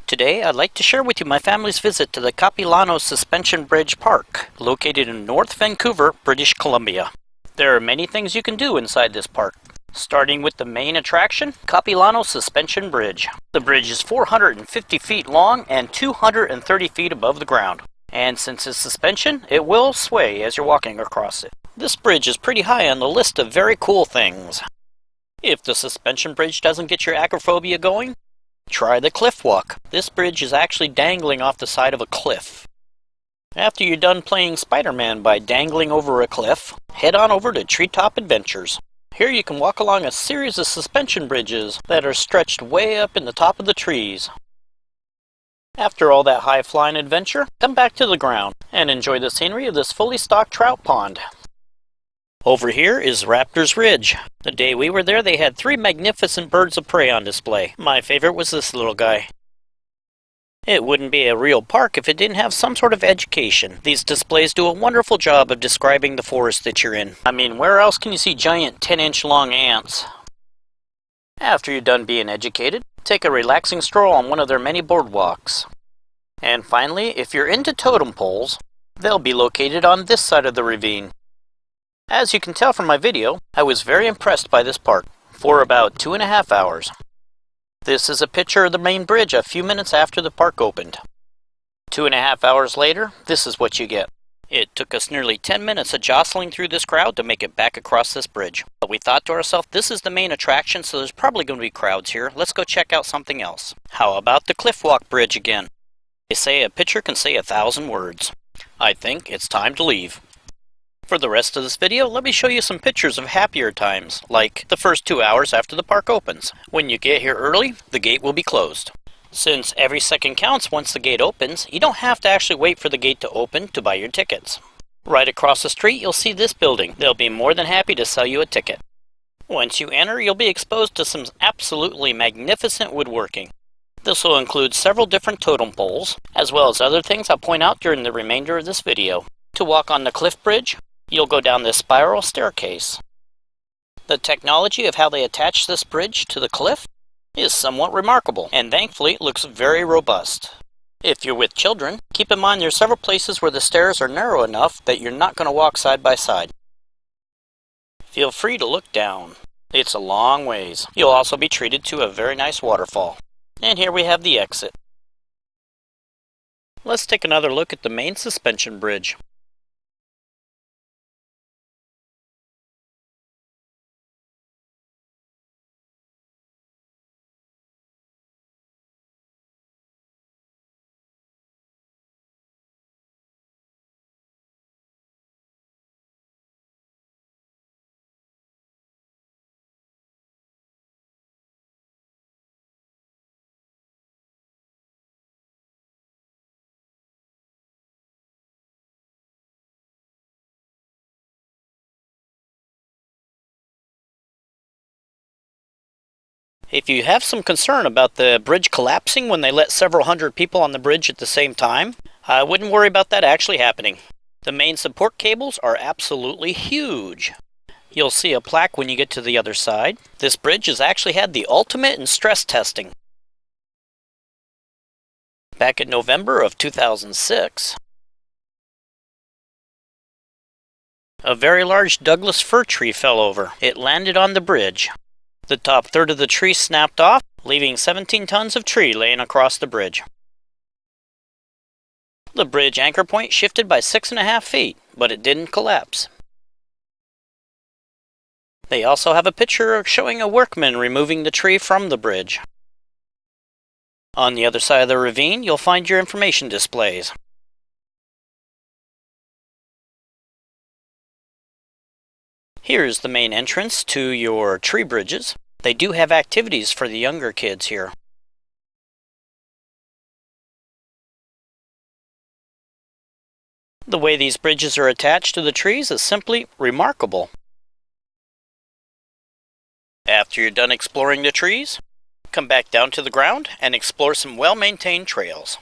Today, I'd like to share with you my family's visit to the Capilano Suspension Bridge Park, located in North Vancouver, British Columbia. There are many things you can do inside this park, starting with the main attraction, Capilano Suspension Bridge. The bridge is 450 feet long and 230 feet above the ground. And since it's suspension, it will sway as you're walking across it. This bridge is pretty high on the list of very cool things. If the suspension bridge doesn't get your agoraphobia going, try the cliff walk. This bridge is actually dangling off the side of a cliff. After you're done playing Spider-Man by dangling over a cliff, head on over to Treetop Adventures. Here you can walk along a series of suspension bridges that are stretched way up in the top of the trees. After all that high-flying adventure, come back to the ground and enjoy the scenery of this fully stocked trout pond. Over here is Raptor's Ridge. The day we were there, they had 3 magnificent birds of prey on display. My favorite was this little guy. It wouldn't be a real park if it didn't have some sort of education. These displays do a wonderful job of describing the forest that you're in. I mean, where else can you see giant 10-inch long ants? After you're done being educated, take a relaxing stroll on one of their many boardwalks. And finally, if you're into totem poles, they'll be located on this side of the ravine. As you can tell from my video, I was very impressed by this park for about 2.5 hours. This is a picture of the main bridge a few minutes after the park opened. 2.5 hours later, this is what you get. It took us nearly 10 minutes of jostling through this crowd to make it back across this bridge. But we thought to ourselves, this is the main attraction, so there's probably going to be crowds here. Let's go check out something else. How about the Cliff Walk Bridge again? They say a picture can say 1,000 words. I think it's time to leave. For the rest of this video, let me show you some pictures of happier times, like the first 2 hours after the park opens. When you get here early, the gate will be closed. Since every second counts once the gate opens, you don't have to actually wait for the gate to open to buy your tickets. Right across the street, you'll see this building. They'll be more than happy to sell you a ticket. Once you enter, you'll be exposed to some absolutely magnificent woodworking. This will include several different totem poles, as well as other things I'll point out during the remainder of this video. To walk on the cliff bridge, you'll go down this spiral staircase. The technology of how they attach this bridge to the cliff is somewhat remarkable, and thankfully it looks very robust. If you're with children, keep in mind there are several places where the stairs are narrow enough that you're not going to walk side by side. Feel free to look down. It's a long ways. You'll also be treated to a very nice waterfall. And here we have the exit. Let's take another look at the main suspension bridge. If you have some concern about the bridge collapsing when they let several hundred people on the bridge at the same time, I wouldn't worry about that actually happening. The main support cables are absolutely huge. You'll see a plaque when you get to the other side. This bridge has actually had the ultimate in stress testing. Back in November of 2006, a very large Douglas fir tree fell over. It landed on the bridge. The top third of the tree snapped off, leaving 17 tons of tree laying across the bridge. The bridge anchor point shifted by 6.5 feet, but it didn't collapse. They also have a picture showing a workman removing the tree from the bridge. On the other side of the ravine, you'll find your information displays. Here's the main entrance to your tree bridges. They do have activities for the younger kids here. The way these bridges are attached to the trees is simply remarkable. After you're done exploring the trees, come back down to the ground and explore some well-maintained trails.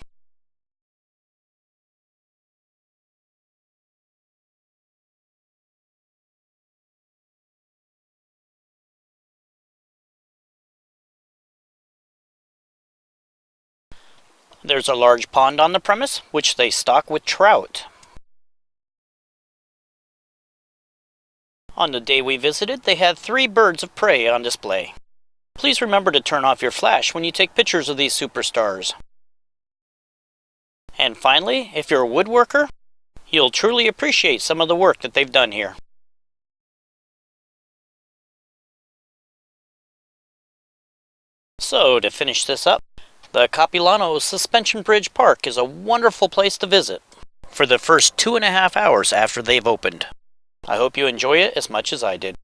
There's a large pond on the premise, which they stock with trout. On the day we visited, they had 3 birds of prey on display. Please remember to turn off your flash when you take pictures of these superstars. And finally, if you're a woodworker, you'll truly appreciate some of the work that they've done here. So, to finish this up, the Capilano Suspension Bridge Park is a wonderful place to visit for the first 2.5 hours after they've opened. I hope you enjoy it as much as I did.